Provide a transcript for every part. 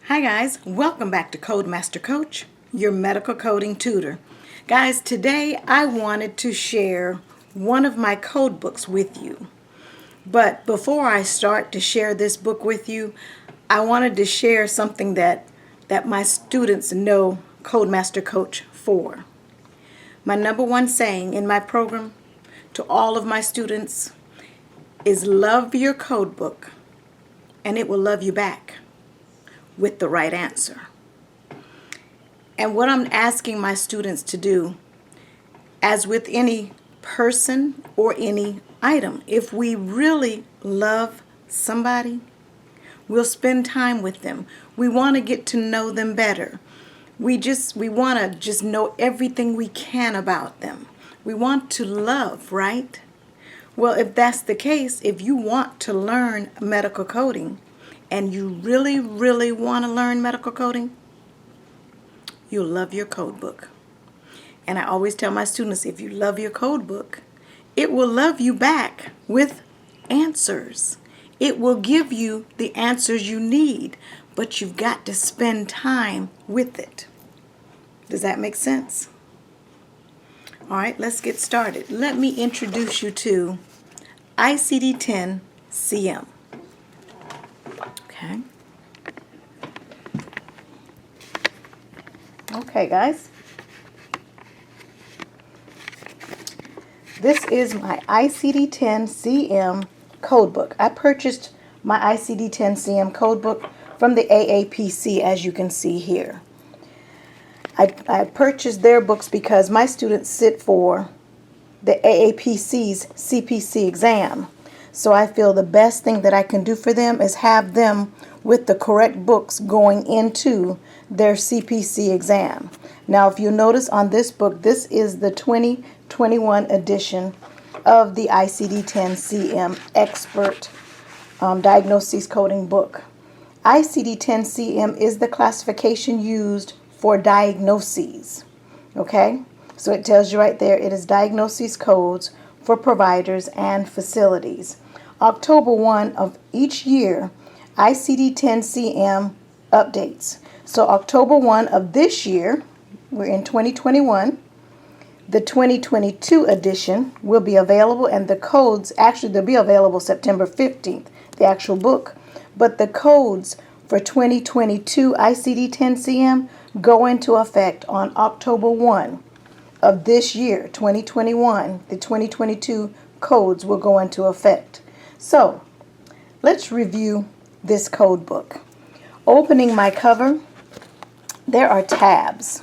Hi guys, welcome back to Code Master Coach, your medical coding tutor. Guys, today I wanted to share one of my code books with you. But before I start to share this book with you, I wanted to share something that my students know Code Master Coach for. My number one saying in my program to all of my students is love your code book and it will love you back with the right answer. And what I'm asking my students to do, as with any person or any item, if we really love somebody, we'll spend time with them. We want to get to know them better. We want to just know everything we can about them. We want to love, right? Well, if that's the case, if you want to learn medical coding, and you really, really want to learn medical coding, you'll love your code book. And I always tell my students, if you love your code book, it will love you back with answers. It will give you the answers you need, but you've got to spend time with it. Does that make sense? All right, let's get started. Let me introduce you to ICD-10-CM. Okay. Okay, guys. This is my ICD-10-CM Code Book. I purchased my ICD-10-CM Code Book from the AAPC, as you can see here. I purchased their books because my students sit for the AAPC's CPC exam. So I feel the best thing that I can do for them is have them with the correct books going into their CPC exam. Now, if you notice on this book, this is the 2021 edition of the ICD-10-CM Expert Diagnosis Coding Book. ICD-10-CM is the classification used for diagnoses. Okay? So it tells you right there, it is diagnosis codes for providers and facilities. October 1 of each year, ICD-10-CM updates. So October 1 of this year, we're in 2021, the 2022 edition will be available, and the codes, actually they'll be available September 15th, the actual book, but the codes for 2022 ICD-10-CM go into effect on October 1 of this year, 2021. The 2022 codes will go into effect. So, let's review this code book. Opening my cover, there are tabs.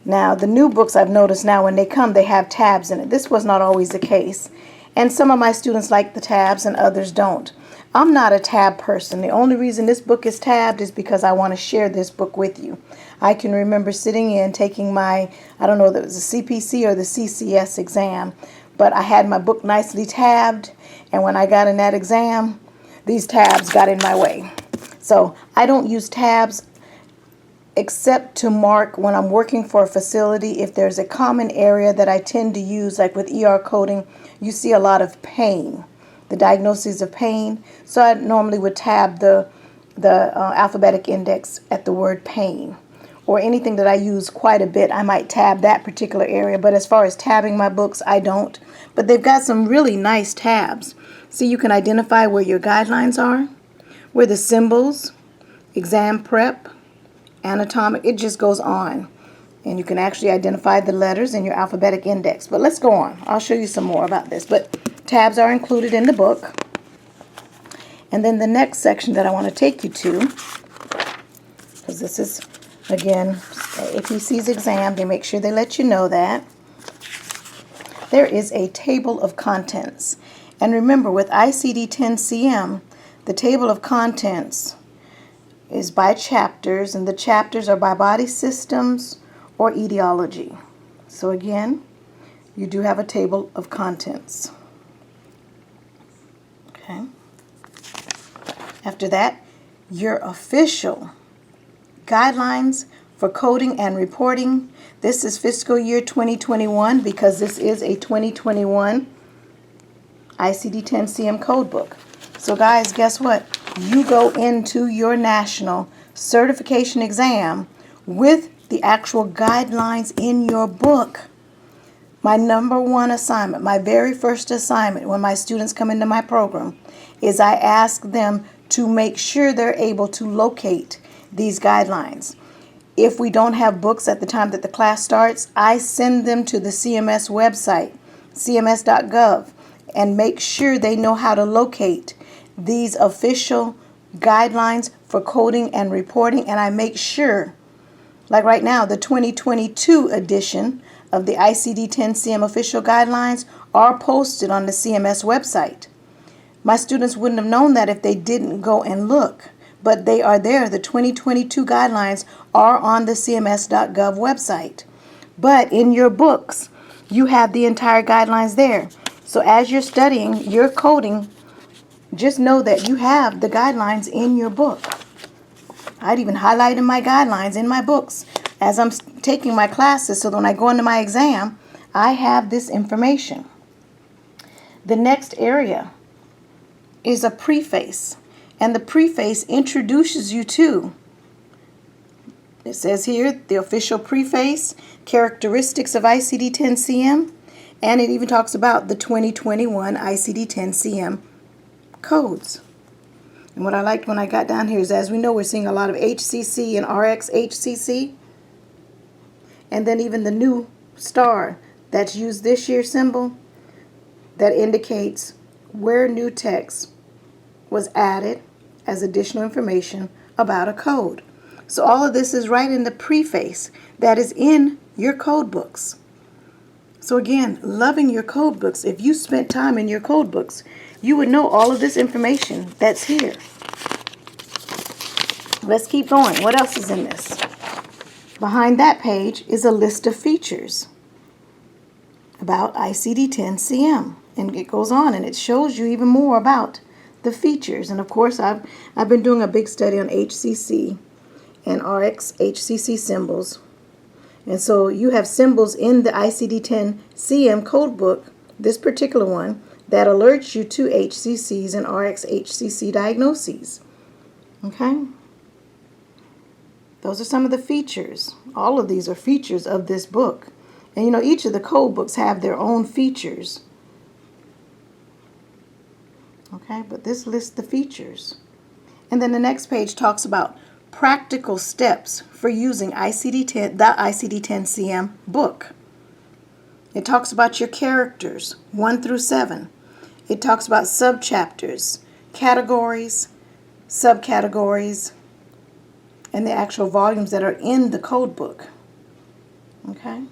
Now, the new books I've noticed now when they come, they have tabs in it. This was not always the case. And some of my students like the tabs and others don't. I'm not a tab person. The only reason this book is tabbed is because I want to share this book with you. I can remember sitting in taking my, I don't know if it was the CPC or the CCS exam, but I had my book nicely tabbed, and when I got in that exam, these tabs got in my way. So I don't use tabs except to mark when I'm working for a facility. If there's a common area that I tend to use, like with ER coding, you see a lot of pain, the diagnosis of pain. So I normally would tab the alphabetic index at the word pain. Or anything that I use quite a bit, I might tab that particular area. But as far as tabbing my books, I don't. But they've got some really nice tabs. So you can identify where your guidelines are, where the symbols, exam prep, anatomic, it just goes on. And you can actually identify the letters in your alphabetic index. But let's go on. I'll show you some more about this. But tabs are included in the book. And then the next section that I want to take you to, because this is, again, APC's exam, they make sure they let you know that. There is a table of contents. And remember, with ICD-10-CM, the table of contents is by chapters, and the chapters are by body systems or etiology. So again, you do have a table of contents. Okay. After that, your official guidelines for coding and reporting. This is fiscal year 2021 because this is a 2021 ICD-10-CM code book. So guys, guess what? you go into your national certification exam with the actual guidelines in your book. My number one assignment, my very first assignment when my students come into my program, is I ask them to make sure they're able to locate these guidelines. If we don't have books at the time that the class starts, I send them to the CMS website, cms.gov, and make sure they know how to locate these official guidelines for coding and reporting. And I make sure, like right now, the 2022 edition of the ICD-10-CM official guidelines are posted on the CMS website. My students wouldn't have known that if they didn't go and look, but they are there. The 2022 guidelines are on the cms.gov website. But in your books, you have the entire guidelines there. So as you're studying your coding, just know that you have the guidelines in your book. I'd even highlight in my guidelines in my books as I'm taking my classes, so that when I go into my exam, I have this information. The next area is a preface, and the preface introduces you to, it says here, the official preface, characteristics of ICD-10-CM, and it even talks about the 2021 ICD-10-CM codes. And what I liked when I got down here is, as we know, we're seeing a lot of HCC and RxHCC, and then even the new star that's used this year symbol that indicates where new text was added as additional information about a code. So all of this is right in the preface that is in your code books. So again, loving your code books. If you spent time in your code books, you would know all of this information that's here. Let's keep going. What else is in this? Behind that page is a list of features about ICD-10-CM. And it goes on and it shows you even more about the features. And of course, I've been doing a big study on HCC and RxHCC symbols. And so you have symbols in the ICD-10-CM Code Book, this particular one, that alerts you to HCCs and RxHCC diagnoses. Okay? Those are some of the features. All of these are features of this book. And you know, each of the code books have their own features. Okay, but this lists the features. And then the next page talks about practical steps for using the ICD-10-CM book. It talks about your characters, 1 through 7. It talks about subchapters, categories, subcategories, and the actual volumes that are in the code book. Okay?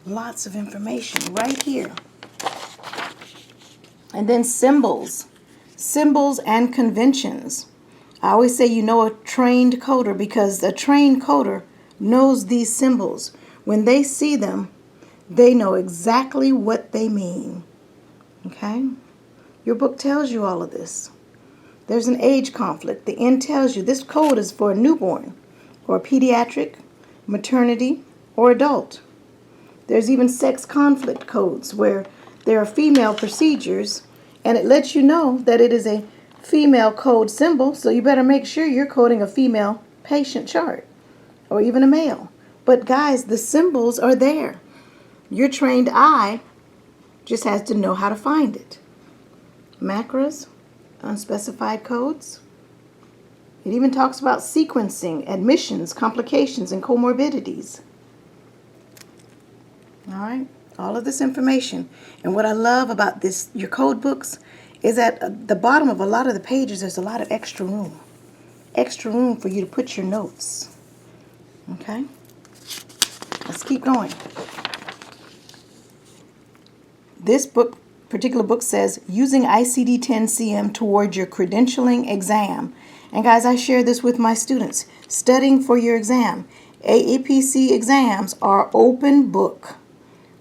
Lots of information right here. And then symbols. Symbols and conventions. I always say you know a trained coder because a trained coder knows these symbols. When they see them, they know exactly what they mean. Okay? Your book tells you all of this. There's an age conflict. The end tells you this code is for a newborn or pediatric, maternity, or adult. There's even sex conflict codes where there are female procedures, and it lets you know that it is a female code symbol, so you better make sure you're coding a female patient chart or even a male. But guys, the symbols are there. Your trained eye just has to know how to find it. Macros, unspecified codes. It even talks about sequencing, admissions, complications, and comorbidities. All right, all of this information. And what I love about this, your code books, is at the bottom of a lot of the pages, there's a lot of extra room. Extra room for you to put your notes. Okay? Let's keep going. This particular book says, using ICD-10-CM toward your credentialing exam. And guys, I share this with my students. Studying for your exam. AAPC exams are open book.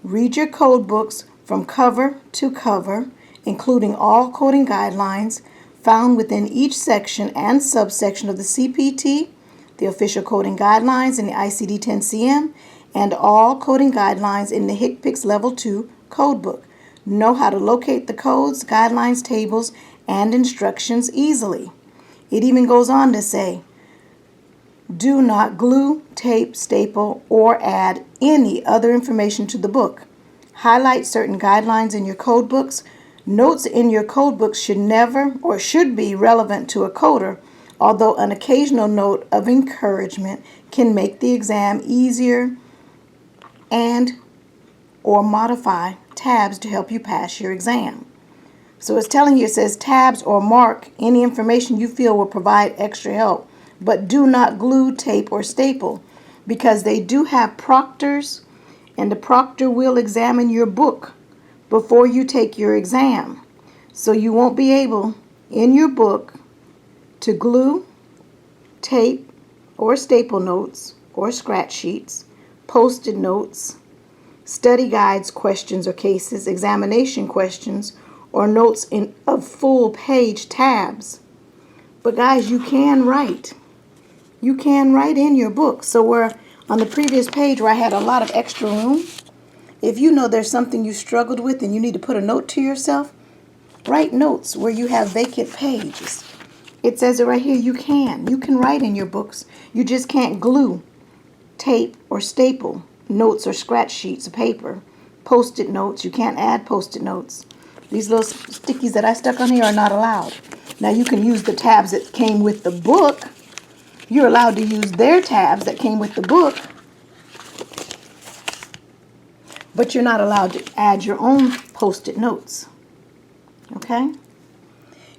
Read your code books from cover to cover, including all coding guidelines found within each section and subsection of the CPT, the official coding guidelines in the ICD-10-CM, and all coding guidelines in the HCPCS Level 2 Code Book. know how to locate the codes, guidelines, tables, and instructions easily. It even goes on to say, do not glue, tape, staple, or add any other information to the book. Highlight certain guidelines in your code books. Notes in your code books should never or should be relevant to a coder, although an occasional note of encouragement can make the exam easier, and or modify tabs to help you pass your exam. So it's telling you, it says tabs or mark any information you feel will provide extra help, but do not glue, tape, or staple, because they do have proctors, and the proctor will examine your book before you take your exam. So you won't be able in your book to glue, tape, or staple notes or scratch sheets, post-it notes, study guides, questions or cases, examination questions, or notes of full page tabs. But guys, you can write. You can write in your book. So where on the previous page where I had a lot of extra room, if you know there's something you struggled with and you need to put a note to yourself, write notes where you have vacant pages. It says it right here, you can. You can write in your books. You just can't glue, tape, or staple notes or scratch sheets of paper. Post-it notes, you can't add post-it notes. These little stickies that I stuck on here are not allowed. Now you can use the tabs that came with the book. You're allowed to use their tabs that came with the book, but you're not allowed to add your own post-it notes. Okay?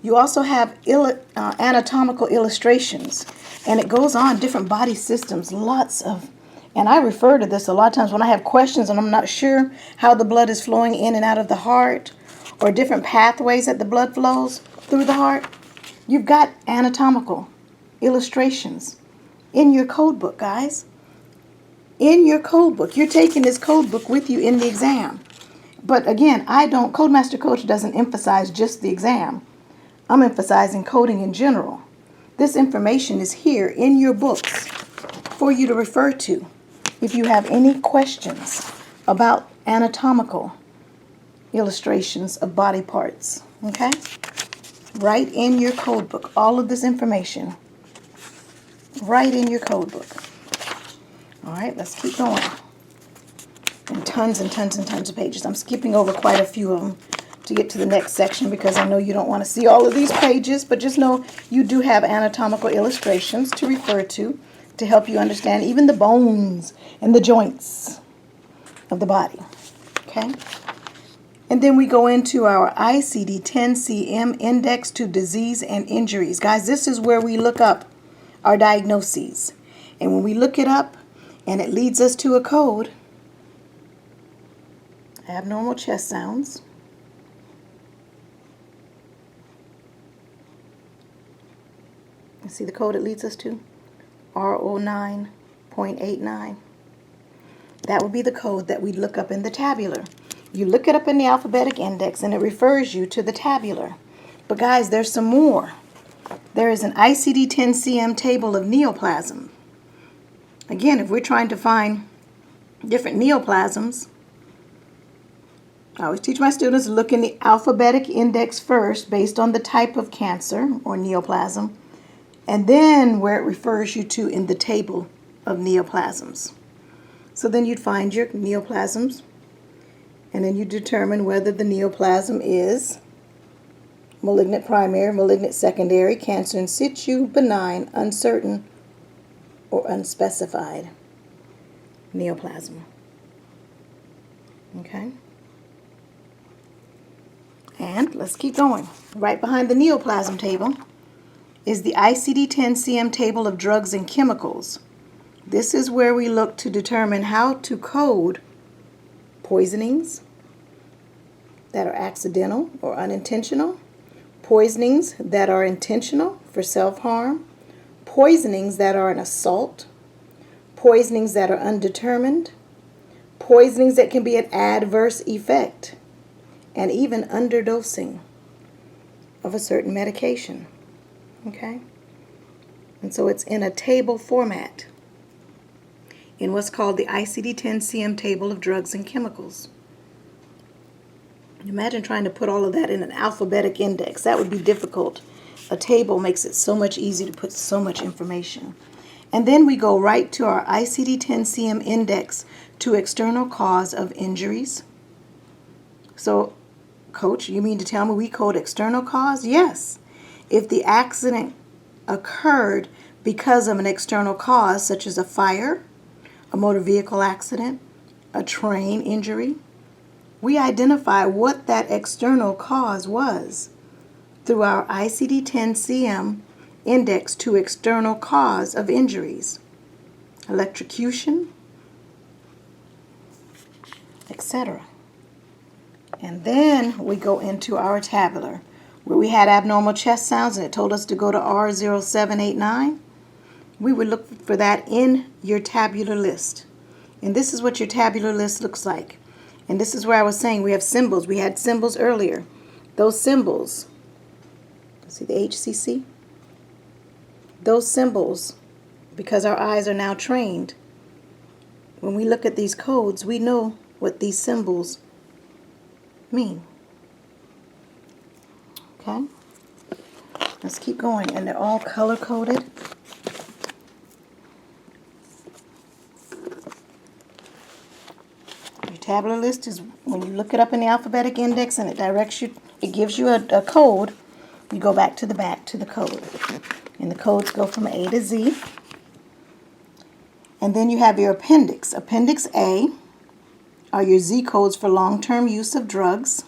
You also have anatomical illustrations, and it goes on different body systems, lots of, and I refer to this a lot of times when I have questions and I'm not sure how the blood is flowing in and out of the heart, or different pathways that the blood flows through the heart. You've got anatomical illustrations in your code book, guys. In your code book. You're taking this code book with you in the exam. But again, Codemaster Coach doesn't emphasize just the exam. I'm emphasizing coding in general. This information is here in your books for you to refer to if you have any questions about anatomical illustrations of body parts. Okay? Write in your code book all of this information. Right in your code book. All right, let's keep going. And tons and tons and tons of pages. I'm skipping over quite a few of them to get to the next section because I know you don't want to see all of these pages, but just know you do have anatomical illustrations to refer to help you understand even the bones and the joints of the body. Okay? And then we go into our ICD-10-CM Index to Disease and Injuries. Guys, this is where we look up our diagnoses. And when we look it up and it leads us to a code, abnormal chest sounds, you see the code it leads us to? R09.89. That would be the code that we look up in the tabular. You look it up in the alphabetic index and it refers you to the tabular. But guys, there's some more. There is an ICD-10-CM Table of Neoplasm. Again, if we're trying to find different neoplasms, I always teach my students to look in the alphabetic index first based on the type of cancer or neoplasm, and then where it refers you to in the table of neoplasms. So then you'd find your neoplasms, and then you determine whether the neoplasm is malignant primary, malignant secondary, cancer in situ, benign, uncertain, or unspecified neoplasm. Okay? And let's keep going. Right behind the neoplasm table is the ICD-10-CM Table of Drugs and Chemicals. This is where we look to determine how to code poisonings that are accidental or unintentional, poisonings that are intentional for self-harm, poisonings that are an assault, poisonings that are undetermined, poisonings that can be an adverse effect, and even underdosing of a certain medication. Okay? And so it's in a table format in what's called the ICD-10-CM Table of Drugs and Chemicals. Imagine trying to put all of that in an alphabetic index. That would be difficult. A table makes it so much easier to put so much information. And then we go right to our ICD-10-CM index to external cause of injuries. So, Coach, you mean to tell me we code external cause? Yes. If the accident occurred because of an external cause, such as a fire, a motor vehicle accident, a train injury, we identify what that external cause was through our ICD-10-CM index to external cause of injuries, electrocution, etc. And then we go into our tabular, where we had abnormal chest sounds and it told us to go to R0789. We would look for that in your tabular list. And this is what your tabular list looks like. And this is where I was saying we have symbols. We had symbols earlier. Those symbols, see the HCC? Those symbols, because our eyes are now trained, when we look at these codes, we know what these symbols mean. Okay? Let's keep going. And they're all color-coded. Your tabular list is when you look it up in the alphabetic index and it directs you, it gives you a code, you go back to the code. And the codes go from A to Z. And then you have your appendix. Appendix A are your Z codes for long-term use of drugs.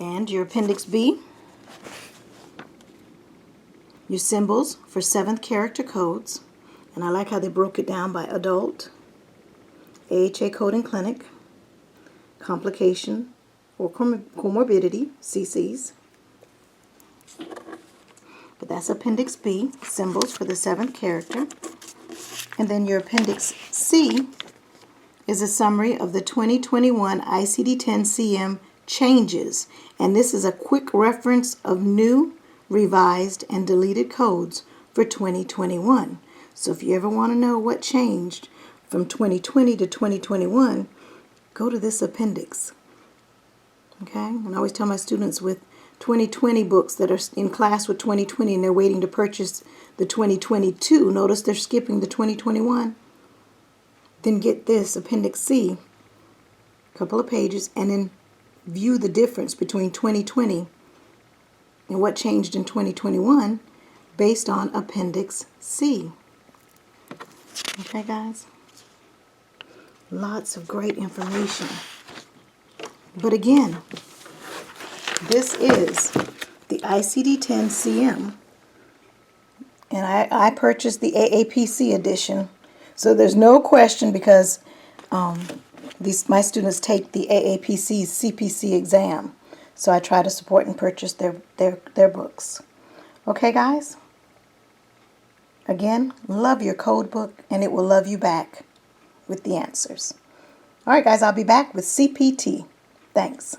And your Appendix B, your symbols for 7th character codes. And I like how they broke it down by adult, AHA code in clinic, complication or comorbidity, CCs. But that's Appendix B, symbols for the 7th character. And then your Appendix C is a summary of the 2021 ICD-10-CM changes. And this is a quick reference of new, revised, and deleted codes for 2021. So if you ever want to know what changed from 2020 to 2021, go to this appendix. Okay? And I always tell my students with 2020 books that are in class with 2020 and they're waiting to purchase the 2022, notice they're skipping the 2021. Then get this, Appendix C, a couple of pages, and then view the difference between 2020 and what changed in 2021 based on Appendix C. Okay, guys? Lots of great information. But again, this is the ICD-10-CM, and I purchased the AAPC edition. So there's no question because my students take the AAPC CPC exam. So I try to support and purchase their books. Okay, guys? Again, love your code book, and it will love you back with the answers. All right, guys, I'll be back with CPT. Thanks.